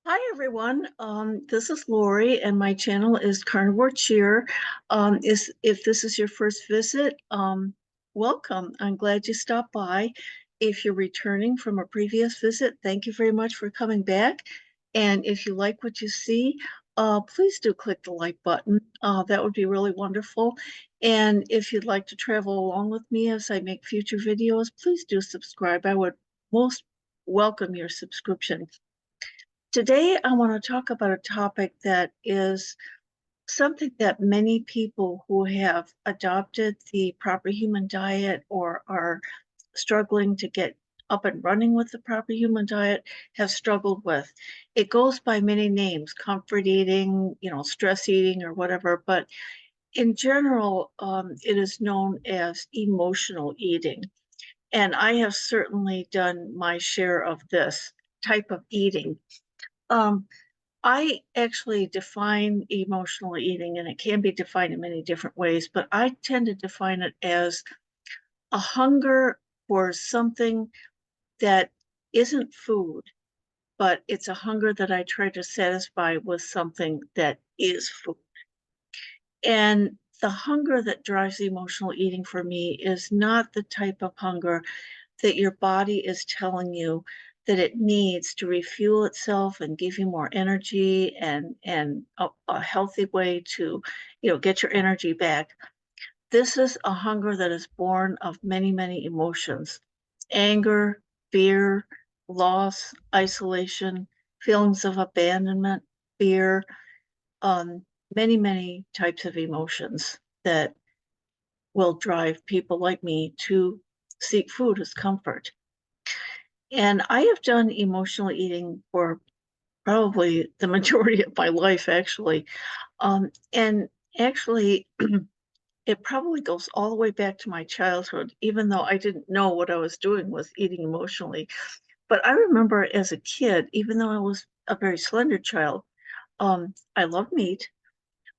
Hi everyone. This is Lori, and my channel is Carnivore Cheer. If this is your first visit, welcome. I'm glad you stopped by. If you're returning from a previous visit, thank you very much for coming back. And if you like what you see, please do click the like button. That would be really wonderful. And if you'd like to travel along with me as I make future videos, please do subscribe. I would most welcome your subscription. Today, I want to talk about a topic that is something that many people who have adopted the proper human diet or are struggling to get up and running with the proper human diet have struggled with. It goes by many names, comfort eating, stress eating or whatever, but in general, it is known as emotional eating. And I have certainly done my share of this type of eating. Um, I actually define emotional eating, and it can be defined in many different ways, but I tend to define it as a hunger for something that isn't food, but it's a hunger that I try to satisfy with something that is food. And the hunger that drives emotional eating for me is not the type of hunger that your body is telling you that it needs to refuel itself and give you more energy and a healthy way to, get your energy back. This is a hunger that is born of many, many emotions: anger, fear, loss, isolation, feelings of abandonment, fear, um, many, many types of emotions that will drive people like me to seek food as comfort. And I have done emotional eating for probably the majority of my life, actually. And actually, it probably goes all the way back to my childhood, even though I didn't know what I was doing with eating emotionally. But I remember as a kid, even though I was a very slender child, I loved meat.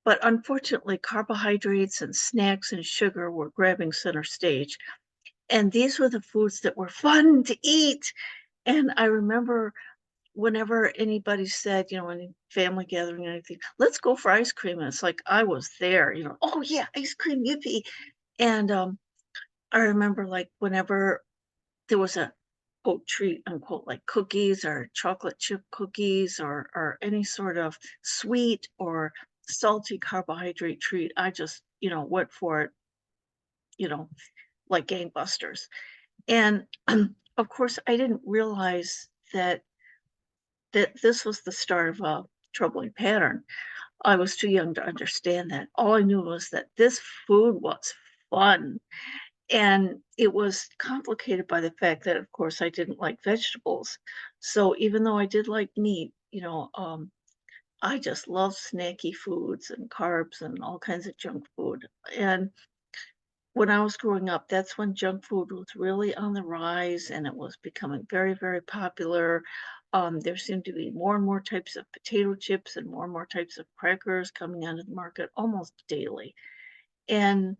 But unfortunately, carbohydrates and snacks and sugar were grabbing center stage. And these were the foods that were fun to eat. And I remember whenever anybody said, any family gathering or anything, let's go for ice cream. And it's like I was there, oh yeah, ice cream, yippee. And I remember like whenever there was a quote treat unquote like cookies or chocolate chip cookies or any sort of sweet or salty carbohydrate treat, I just, went for it, you know, like gangbusters. And of course I didn't realize that this was the start of a troubling pattern. I was too young to understand that. All I knew was that this food was fun. And it was complicated by the fact that, of course, I didn't like vegetables. So even though I did like meat, I just love snacky foods and carbs and all kinds of junk food. And when I was growing up, that's when junk food was really on the rise and it was becoming very, very popular. There seemed to be more and more types of potato chips and more types of crackers coming onto the market almost daily. And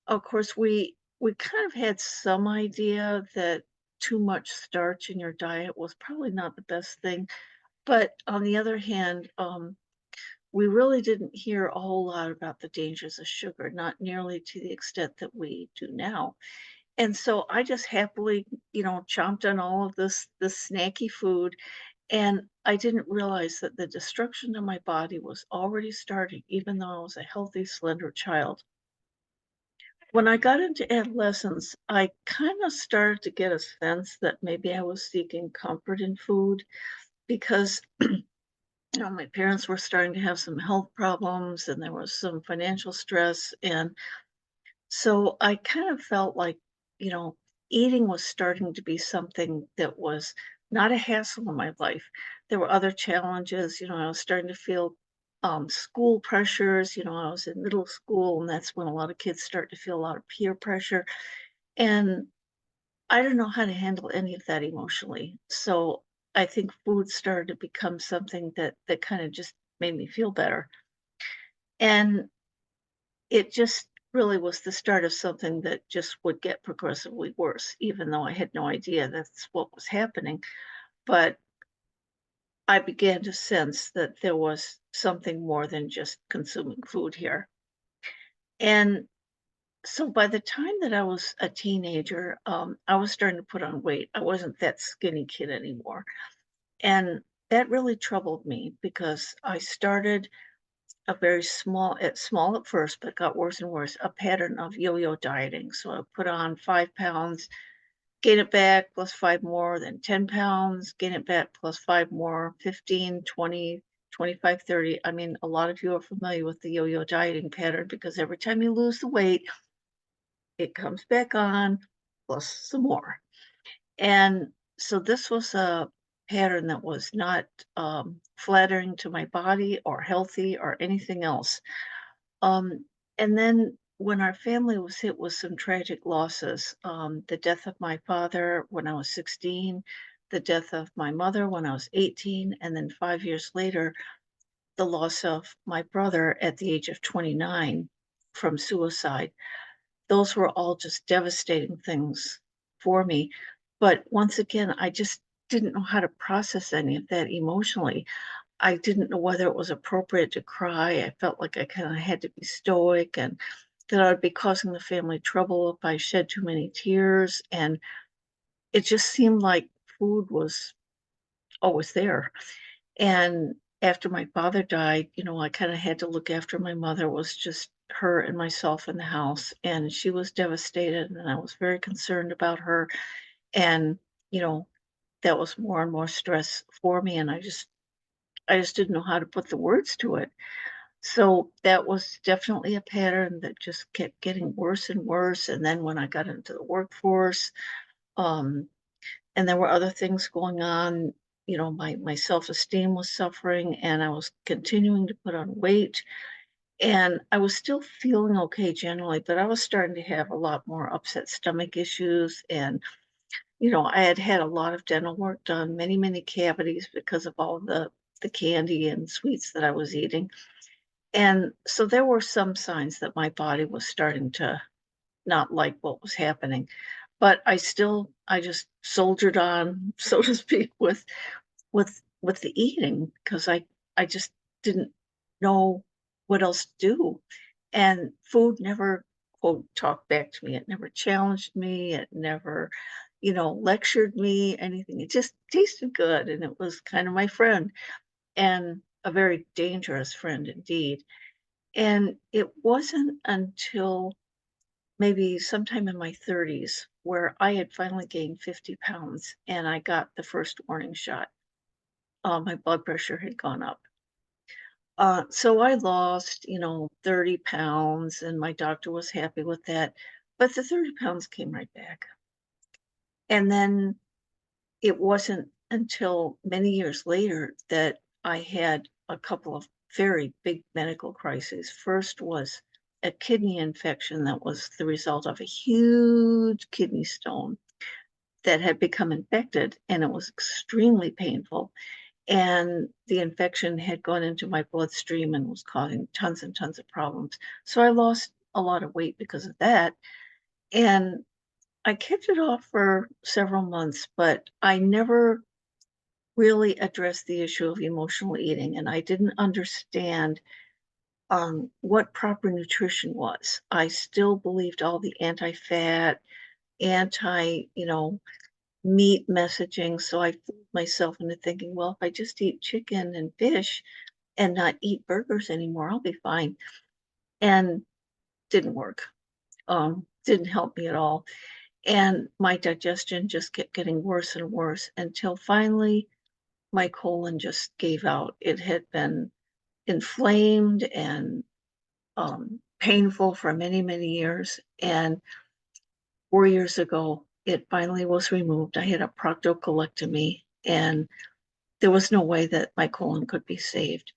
of course, we kind of had some idea that too much starch in your diet was probably not the best thing. But on the other hand, we really didn't hear a whole lot about the dangers of sugar, not nearly to the extent that we do now. And so I just happily, chomped on all of this snacky food, and I didn't realize that the destruction of my body was already starting, even though I was a healthy, slender child. When I got into adolescence, I kind of started to get a sense that maybe I was seeking comfort in food because my parents were starting to have some health problems and there was some financial stress. And so I kind of felt like, you know, eating was starting to be something that was not a hassle in my life. There were other challenges, I was starting to feel school pressures. I was in middle school, and that's when a lot of kids start to feel a lot of peer pressure. And I don't know how to handle any of that emotionally. So I think food started to become something that kind of just made me feel better. And it just really was the start of something that just would get progressively worse, even though I had no idea that's what was happening. But I began to sense that there was something more than just consuming food here. And so by the time that I was a teenager, I was starting to put on weight. I wasn't that skinny kid anymore. And that really troubled me because I started a very small at first, but got worse and worse, a pattern of yo-yo dieting. So I put on 5 pounds, gain it back plus five more, then 10 pounds, gain it back plus five more, 15, 20, 25, 30. I mean, a lot of you are familiar with the yo-yo dieting pattern because every time you lose the weight, it comes back on plus some more. And so this was a pattern that was not flattering to my body or healthy or anything else. Um, and then when our family was hit with some tragic losses, the death of my father when I was 16, the death of my mother when I was 18, and then 5 years later, the loss of my brother at the age of 29 from suicide. Those were all just devastating things for me. But once again, I just didn't know how to process any of that emotionally. I didn't know whether it was appropriate to cry. I felt like I kind of had to be stoic and that I would be causing the family trouble if I shed too many tears. And it just seemed like food was always there. And after my father died, I kind of had to look after my mother. It was just her and myself in the house. And she was devastated. And I was very concerned about her. And, you know, that was more and more stress for me. And I just didn't know how to put the words to it. So that was definitely a pattern that just kept getting worse and worse. And then when I got into the workforce, um, and there were other things going on, my self-esteem was suffering and I was continuing to put on weight. And I was still feeling okay generally, but I was starting to have a lot more upset stomach issues. And, I had had a lot of dental work done, many, many cavities because of all the candy and sweets that I was eating. And so there were some signs that my body was starting to not like what was happening. But I just soldiered on, so to speak, with the eating because I just didn't know what else to do. And food never, quote, talked back to me. It never challenged me. It never, lectured me, anything. It just tasted good. And it was kind of my friend and a very dangerous friend indeed. And it wasn't until maybe sometime in my 30s where I had finally gained 50 pounds and I got the first warning shot. My blood pressure had gone up. So I lost, 30 pounds, and my doctor was happy with that. But the 30 pounds came right back. And then it wasn't until many years later that I had a couple of very big medical crises. First was a kidney infection that was the result of a huge kidney stone that had become infected, and it was extremely painful. And the infection had gone into my bloodstream and was causing tons and tons of problems. So I lost a lot of weight because of that. And I kept it off for several months, but I never really addressed the issue of emotional eating. And I didn't understand what proper nutrition was. I still believed all the anti fat, anti, meat messaging. So I fooled myself into thinking, well, if I just eat chicken and fish and not eat burgers anymore, I'll be fine. And didn't work. Didn't help me at all. And my digestion just kept getting worse and worse until finally my colon just gave out. It had been inflamed and painful for many, many years. And 4 years ago, it finally was removed. I had a proctocolectomy, and there was no way that my colon could be saved.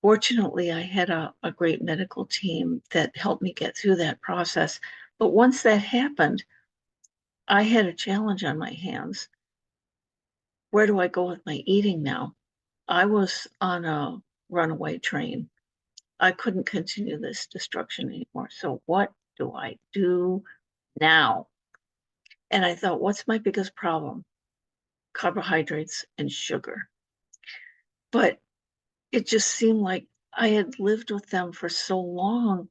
Fortunately, I had a great medical team that helped me get through that process. But once that happened, I had a challenge on my hands. Where do I go with my eating now? I was on a runaway train. I couldn't continue this destruction anymore. So, what do I do now? And I thought, what's my biggest problem? Carbohydrates and sugar. but it just seemed like I had lived with them for so long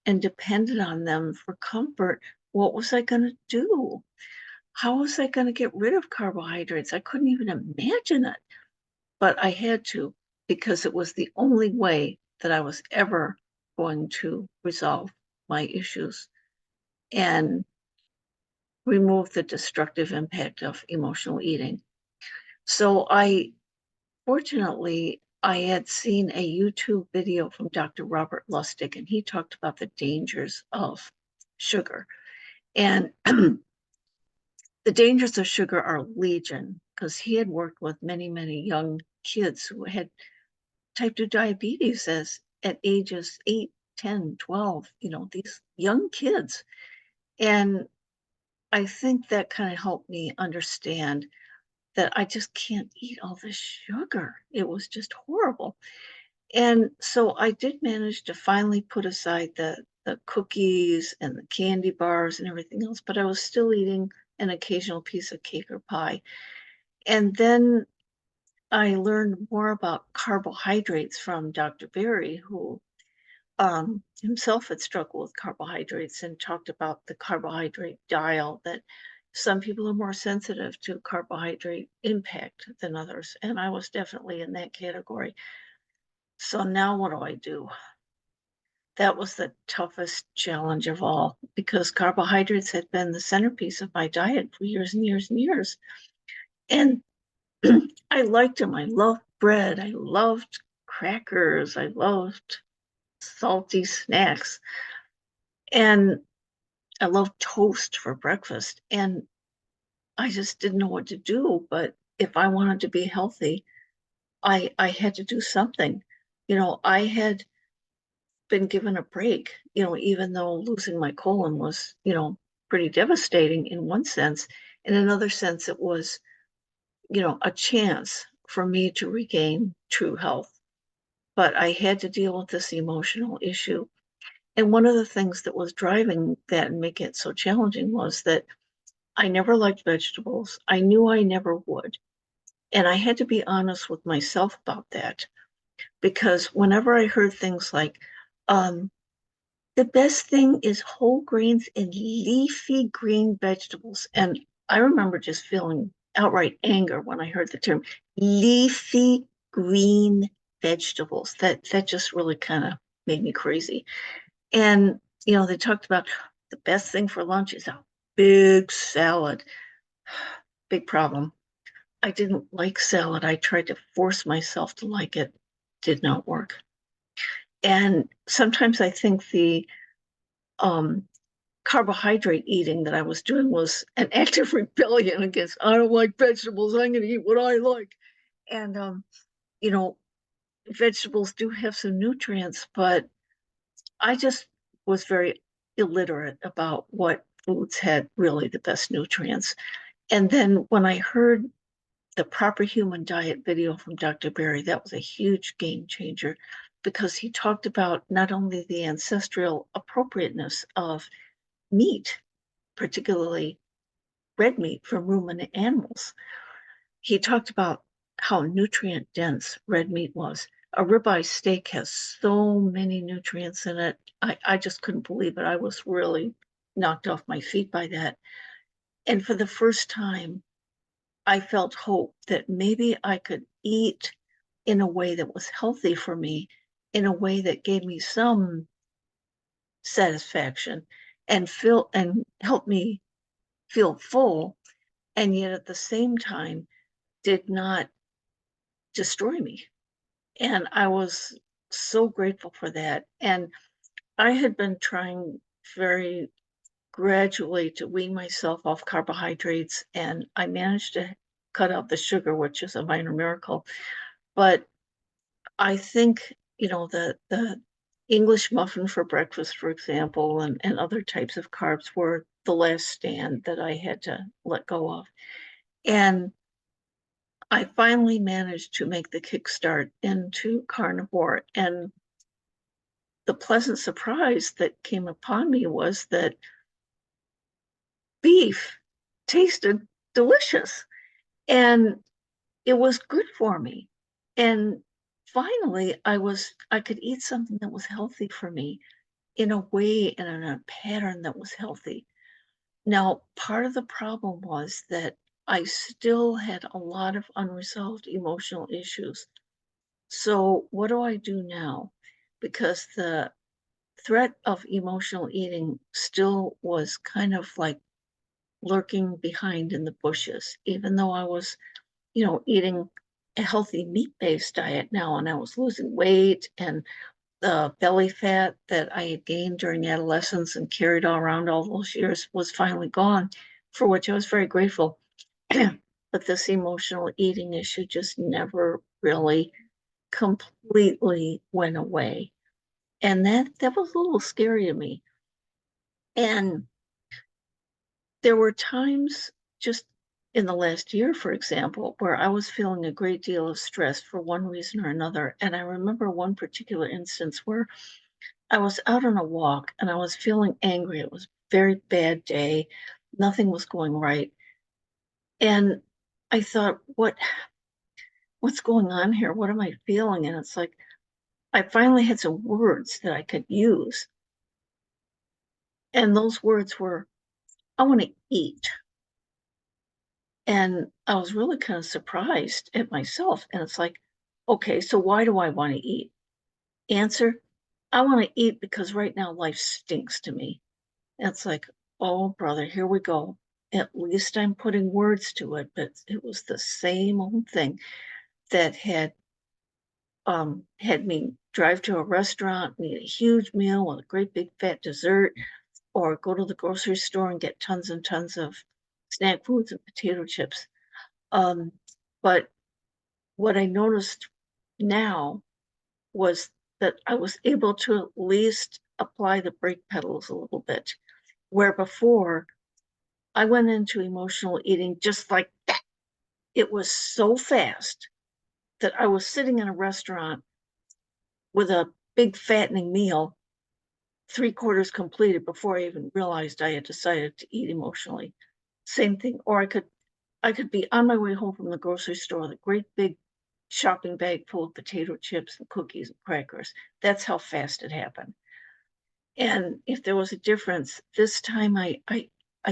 and depended on them for comfort. What was I going to do? How was I going to get rid of carbohydrates? I couldn't even imagine it, but I had to because it was the only way that I was ever going to resolve my issues and remove the destructive impact of emotional eating. So fortunately, I had seen a YouTube video from Dr. Robert Lustig, and he talked about the dangers of sugar. And the dangers of sugar are legion, because he had worked with many, many young kids who had type 2 diabetes at ages 8, 10, 12, these young kids. And I think that kind of helped me understand that I just can't eat all this sugar. It was just horrible. And so I did manage to finally put aside the cookies and the candy bars and everything else, but I was still eating an occasional piece of cake or pie. And then I learned more about carbohydrates from Dr. Berry, who himself had struggled with carbohydrates and talked about the carbohydrate dial, that some people are more sensitive to carbohydrate impact than others. And I was definitely in that category. So now what do I do? That was the toughest challenge of all because carbohydrates had been the centerpiece of my diet for years and years and years. And I liked them. I loved bread. I loved crackers. I loved salty snacks. And I loved toast for breakfast. And I just didn't know what to do. But if I wanted to be healthy, I had to do something. I had been given a break, even though losing my colon was, pretty devastating in one sense. In another sense, it was, a chance for me to regain true health. But I had to deal with this emotional issue. And one of the things that was driving that and making it so challenging was that I never liked vegetables. I knew I never would. And I had to be honest with myself about that because whenever I heard things like, um, the best thing is whole grains and leafy green vegetables. And I remember just feeling outright anger when I heard the term leafy green vegetables. That just really kind of made me crazy. And they talked about the best thing for lunch is a big salad. Big problem. I didn't like salad. I tried to force myself to like it. Did not work. And sometimes I think the um, carbohydrate eating that I was doing was an act of rebellion against, I don't like vegetables. I'm going to eat what I like. And, you know, vegetables do have some nutrients, but I just was very illiterate about what foods had really the best nutrients. And then when I heard the Proper Human Diet video from Dr. Berry, that was a huge game changer because he talked about not only the ancestral appropriateness of meat, particularly red meat from ruminant animals. He talked about how nutrient dense red meat was. A ribeye steak has so many nutrients in it. I just couldn't believe it. I was really knocked off my feet by that. And for the first time, I felt hope that maybe I could eat in a way that was healthy for me, in a way that gave me some satisfaction and help me feel full, and yet at the same time did not destroy me. And I was so grateful for that. And I had been trying very gradually to wean myself off carbohydrates, and I managed to cut out the sugar, which is a minor miracle. But I think, the English muffin for breakfast, for example, and other types of carbs were the last stand that I had to let go of. And I finally managed to make the kickstart into carnivore. And the pleasant surprise that came upon me was that beef tasted delicious and it was good for me. And finally, I could eat something that was healthy for me in a way and in a pattern that was healthy. Now, part of the problem was that I still had a lot of unresolved emotional issues. So, what do I do now? Because the threat of emotional eating still was kind of like lurking behind in the bushes, even though I was, eating a healthy meat-based diet now, and I was losing weight, and the belly fat that I had gained during adolescence and carried all around all those years was finally gone, for which I was very grateful. But this emotional eating issue just never really completely went away. And that was a little scary to me. And there were times just in the last year, for example, where I was feeling a great deal of stress for one reason or another. And I remember one particular instance where I was out on a walk and I was feeling angry. It was a very bad day. Nothing was going right. And I thought, what's going on here? What am I feeling? And it's like I finally had some words that I could use. And those words were, I want to eat. And I was really kind of surprised at myself. And it's like, okay, so why do I want to eat? Answer, I want to eat because right now life stinks to me. And it's like, oh, brother, here we go. At least I'm putting words to it, but it was the same old thing that had me drive to a restaurant and eat a huge meal with a great big fat dessert, or go to the grocery store and get tons and tons of snack foods and potato chips. Um, but what I noticed now was that I was able to at least apply the brake pedals a little bit, where before I went into emotional eating just like that. It was so fast that I was sitting in a restaurant with a big fattening meal, three quarters completed before I even realized I had decided to eat emotionally. Same thing. Or I could be on my way home from the grocery store with a great big shopping bag full of potato chips and cookies and crackers. That's how fast it happened. And if there was a difference, this time I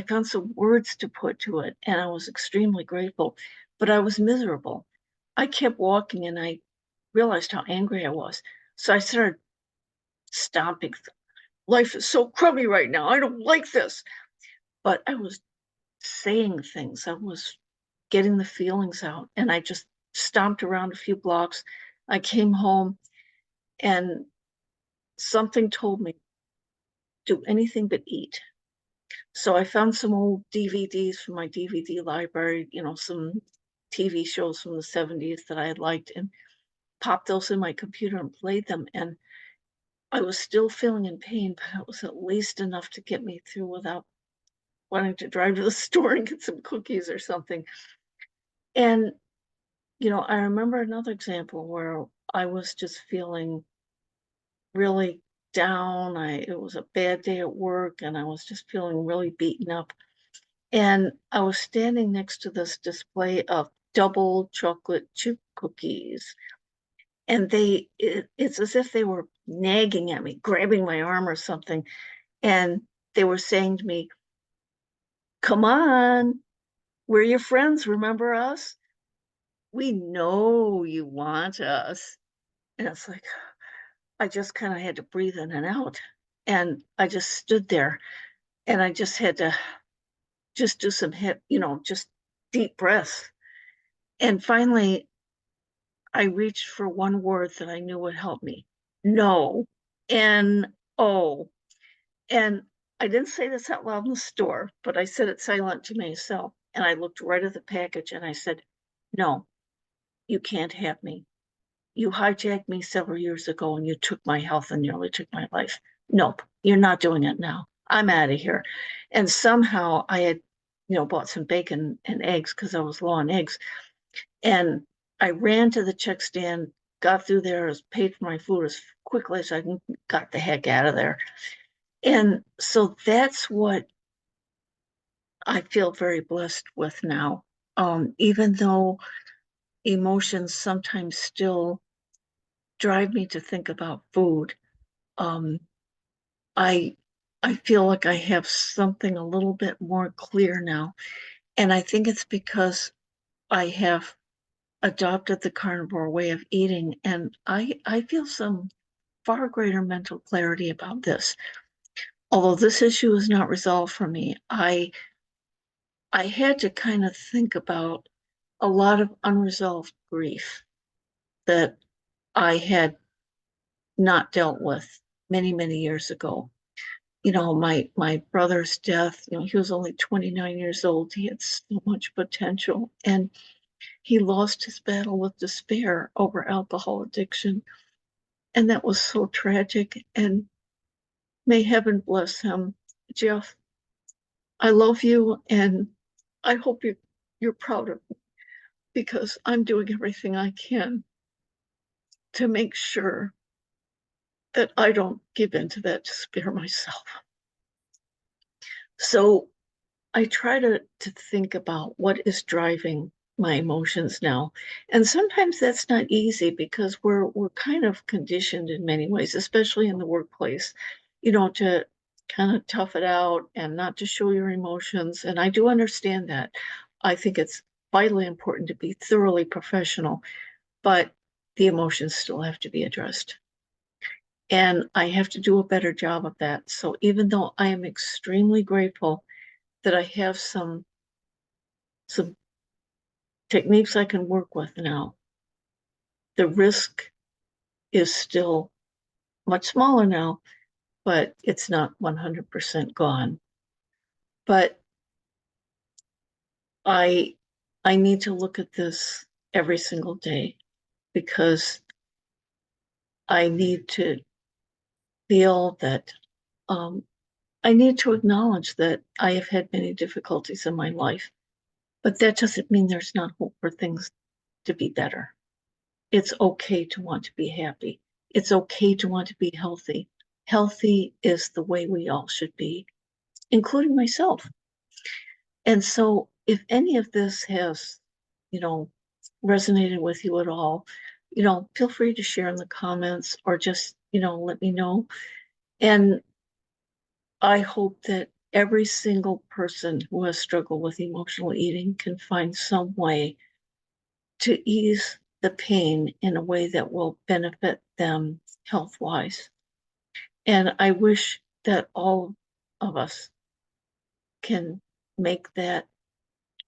found some words to put to it, and I was extremely grateful, but I was miserable. I kept walking and I realized how angry I was. So I started stomping. Life is so crummy right now. I don't like this. But I was saying things. I was getting the feelings out, and I just stomped around a few blocks. I came home and something told me, do anything but eat. So I found some old DVDs from my DVD library, some TV shows from the 70s that I had liked, and popped those in my computer and played them. And I was still feeling in pain, but it was at least enough to get me through without wanting to drive to the store and get some cookies or something. And, I remember another example where I was just feeling really down. It was a bad day at work and I was just feeling really beaten up. And I was standing next to this display of double chocolate chip cookies. And it's as if they were nagging at me, grabbing my arm or something. And they were saying to me, come on, we're your friends. Remember us? We know you want us. And it's like, I just kind of had to breathe in and out. And I just stood there and I just had to just do some just deep breaths. And finally, I reached for one word that I knew would help me. No. N-O. And I didn't say this out loud in the store, but I said it silent to myself. And I looked right at the package and I said, no, you can't have me. You hijacked me several years ago and you took my health and nearly took my life. Nope, you're not doing it now. I'm out of here. And somehow I had, bought some bacon and eggs because I was low on eggs. And I ran to the check stand, got through there, paid for my food as quickly as I got the heck out of there. And so that's what I feel very blessed with now. Even though, emotions sometimes still drive me to think about food. Um, I I feel like I have something a little bit more clear now, and I think it's because I have adopted the carnivore way of eating, and I feel some far greater mental clarity about this. Although this issue is not resolved for me, I had to kind of think about a lot of unresolved grief that I had not dealt with many, many years ago. You know, my brother's death, you know, he was only 29 years old. He had so much potential, and he lost his battle with despair over alcohol addiction. And that was so tragic. And may heaven bless him. Jeff, I love you, and I hope you're proud of me because I'm doing everything I can to make sure that I don't give in to that despair myself. So I try to think about what is driving my emotions now. And sometimes that's not easy because we're kind of conditioned in many ways, especially in the workplace, you know, to kind of tough it out and not to show your emotions. And I do understand that. I think it's vitally important to be thoroughly professional, but the emotions still have to be addressed. And I have to do a better job of that. So even though I am extremely grateful that I have some techniques I can work with now, the risk is still much smaller now, but it's not 100% gone. But I I need to look at this every single day because I need to feel that I need to acknowledge that I have had many difficulties in my life, but that doesn't mean there's not hope for things to be better. It's okay to want to be happy. It's okay to want to be healthy. Healthy is the way we all should be, including myself. And so if any of this has, you know, resonated with you at all, you know, feel free to share in the comments or just, you know, let me know. And I hope that every single person who has struggled with emotional eating can find some way to ease the pain in a way that will benefit them health wise. And I wish that all of us can make that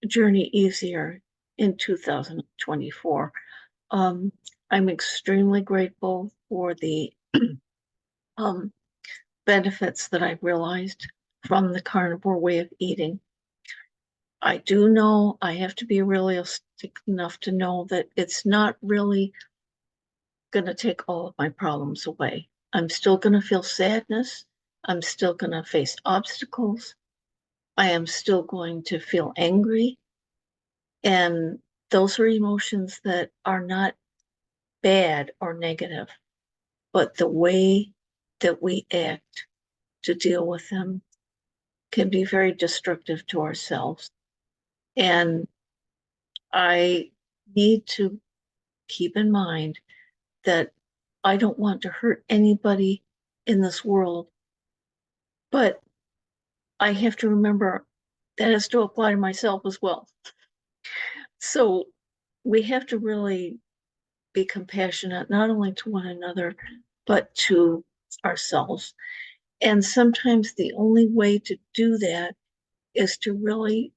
journey easier in 2024. Um, I'm extremely grateful for the um, benefits that I've realized from the carnivore way of eating. I do know I have to be realistic enough to know that it's not really going to take all of my problems away. I'm still going to feel sadness. I'm still going to face obstacles. I am still going to feel angry. And those are emotions that are not bad or negative, but the way that we act to deal with them can be very destructive to ourselves. And I need to keep in mind that I don't want to hurt anybody in this world, but I have to remember that has to apply to myself as well. So we have to really be compassionate, not only to one another, but to ourselves. And sometimes the only way to do that is to really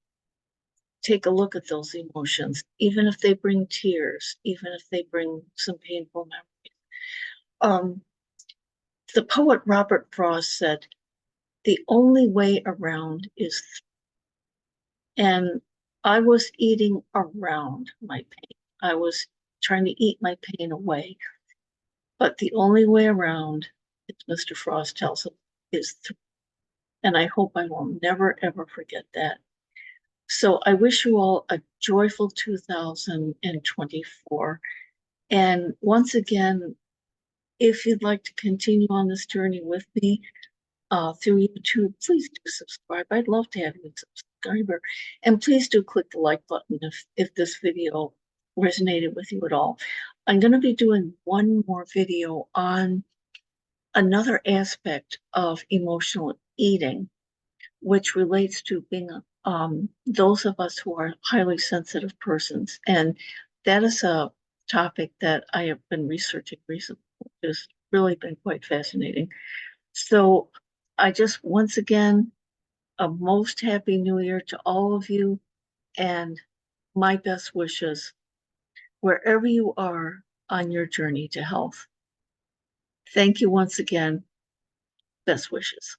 take a look at those emotions, even if they bring tears, even if they bring some painful memories. The poet Robert Frost said, the only way around is and I was eating around my pain. I was trying to eat my pain away. But the only way around, as Mr. Frost tells us, is through. And I hope I will never, ever forget that. So I wish you all a joyful 2024. And once again, if you'd like to continue on this journey with me through YouTube, please do subscribe. I'd love to have you a subscriber. And please do click the like button if this video resonated with you at all. I'm going to be doing one more video on another aspect of emotional eating, which relates to being those of us who are highly sensitive persons. And that is a topic that I have been researching recently. It's really been quite fascinating. So I just, once again, a most happy new year to all of you, and my best wishes wherever you are on your journey to health. Thank you once again. Best wishes.